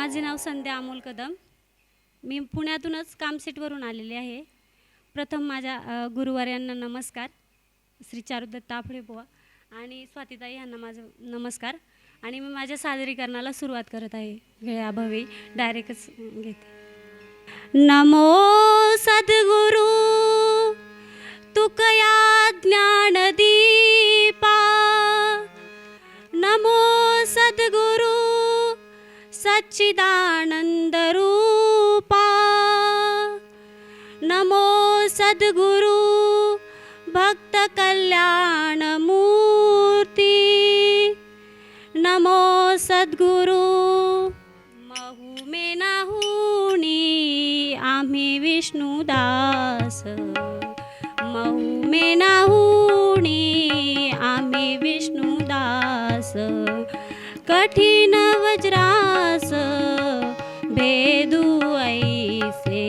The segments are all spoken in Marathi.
माझे नाव संध्या अमोल कदम. मी पुण्यातूनच कामसेटवरून आलेले आहे. प्रथम माझ्या गुरुवर्यांना नमस्कार, श्री चारुदत्त आपळे बुवा आणि स्वातीताई यांना माझं नमस्कार. आणि मी माझ्या सादरीकरणाला सुरुवात करत आहे. वेळाभावी डायरेक्टच घेते. नमो सद्गुरु तुकया ज्ञानदीपा, नमो सद्गुरु सच्चिदानंद रूपा, नमो सद्गुरु भक्त कल्याण मूर्ती, नमो सद्गुरु. महू में नाहुनी आम्ही विष्णुदास, महू में नाहुनी आम्ही विष्णुदास. कठीण वज्रास भेदू ऐसे,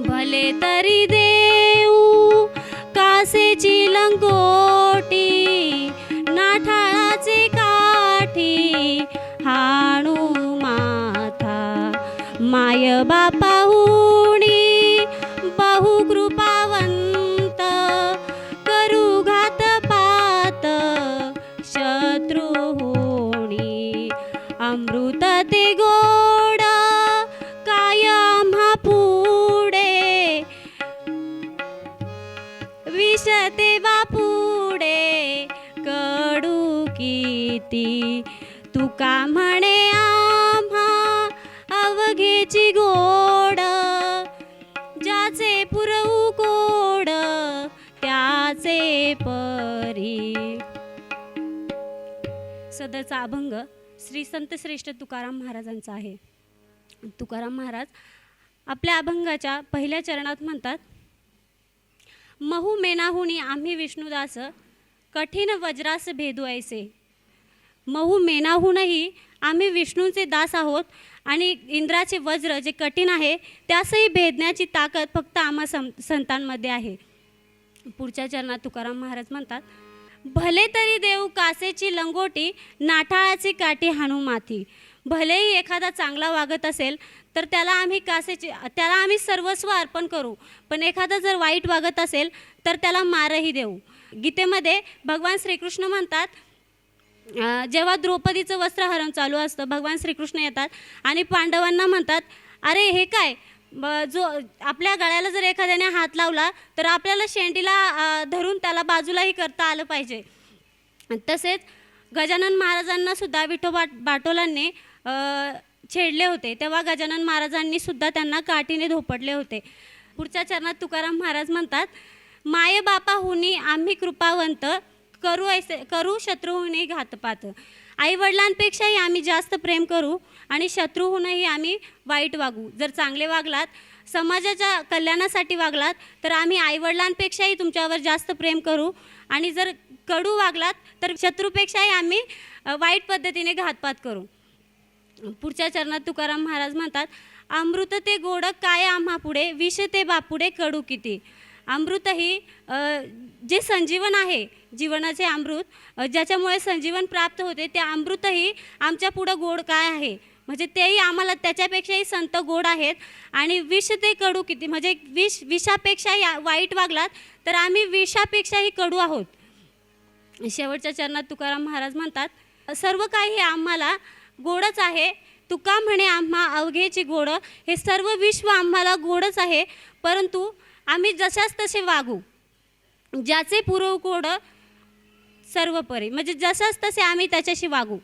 भले तरी देऊ कासेची लंगोटी, नाठाळाचे काठी हाणू माथा. माय बापाहुनी बहु कृपावंत, करू घात पात शत्रू होणी. अमृत ते गोड काय आम्हा पुढे, विष ते बापुडे कडू किती. तुका म्हणे आम्हा अवघेची गोड, ज्याचे पुरवू कोड त्याचे परी. सदरचा अभंग श्री संत श्रेष्ठ तुकाराम महाराजांचा आहे. तुकाराम महाराज आपल्या अभंगाच्या पहिल्या चरणात म्हणतात, महू मेनाहुनी आम्ही विष्णुदास, कठीण वज्रास भेदू ऐसे. महू मेनाहूनही आम्ही विष्णूंचे दास आहोत आणि इंद्राचे वज्र जे कठीण आहे त्यासही भेदण्याची ताकद फक्त आम्हा संतांमध्ये आहे. पुढच्या चरणात तुकाराम महाराज म्हणतात, भले तरी देऊ कासेची लंगोटी, नाठाळाची काठी हाणू माथी. भलेही एखादा चांगला वागत असेल तर त्याला आम्ही सर्वस्व अर्पण करू, पण एखादा जर वाईट वागत असेल तर त्याला मारही देऊ. गीतेमध्ये भगवान श्रीकृष्ण म्हणतात, जेव्हा द्रौपदीचं वस्त्रहरण चालू असतं, भगवान श्रीकृष्ण येतात आणि पांडवांना म्हणतात, अरे हे काय, जो आपल्या गळ्याला जर एखाद्याने हात लावला तर आपल्याला शेंडीला धरून त्याला बाजूलाही करता आलं पाहिजे. तसेच गजानन महाराजांना सुद्धा विठोबा बाटोलांनी छेडले होते, तेव्हा गजानन महाराजांनी सुद्धा त्यांना काठीने धोपटले होते. पुढच्या चरणात तुकाराम महाराज म्हणतात, माये बापाहुनी आम्ही कृपावंत, करू शत्रूहूनही घातपात. आईवडिलांपेक्षाही आम्ही जास्त प्रेम करू आणि शत्रूहूनही आम्ही वाईट वागू. जर चांगले वागलात, समाजाच्या कल्याणासाठी वागलात तर आम्ही आईवडिलांपेक्षाही तुमच्यावर जास्त प्रेम करू, आणि जर कडू वागलात तर शत्रूपेक्षाही आम्ही वाईट पद्धतीने घातपात करू. पुढच्या चरणात तुकाराम महाराज म्हणतात, अमृत ते गोड काय आम्हा पुढे, विष ते बापुडे कडू किती. अमृत ही जे संजीवन आहे, जीवनाचे अमृत, ज्याच्यामुळे संजीवन प्राप्त होते, ते अमृतही आमच्या पुढं गोड काय आहे, म्हणजे तेही आम्हाला त्याच्यापेक्षाही संत गोड आहेत. आणि विष ते कडू किती, म्हणजे विषापेक्षाही वाईट वागलात तर आम्ही विषापेक्षाही कडू आहोत. शेवटच्या चरणात तुकाराम महाराज म्हणतात, सर्व काही हे आम्हाला गोडच आहे. तुका म्हणे आम्हा अवघेची गोड, हे सर्व विश्व आम्हाला गोडच आहे, परंतु आम्ही जशाच तसे वागू, ज्याचे पुरव कोड सर्व परी, म्हणजे जशाच तसे आम्ही त्याच्याशी वागू.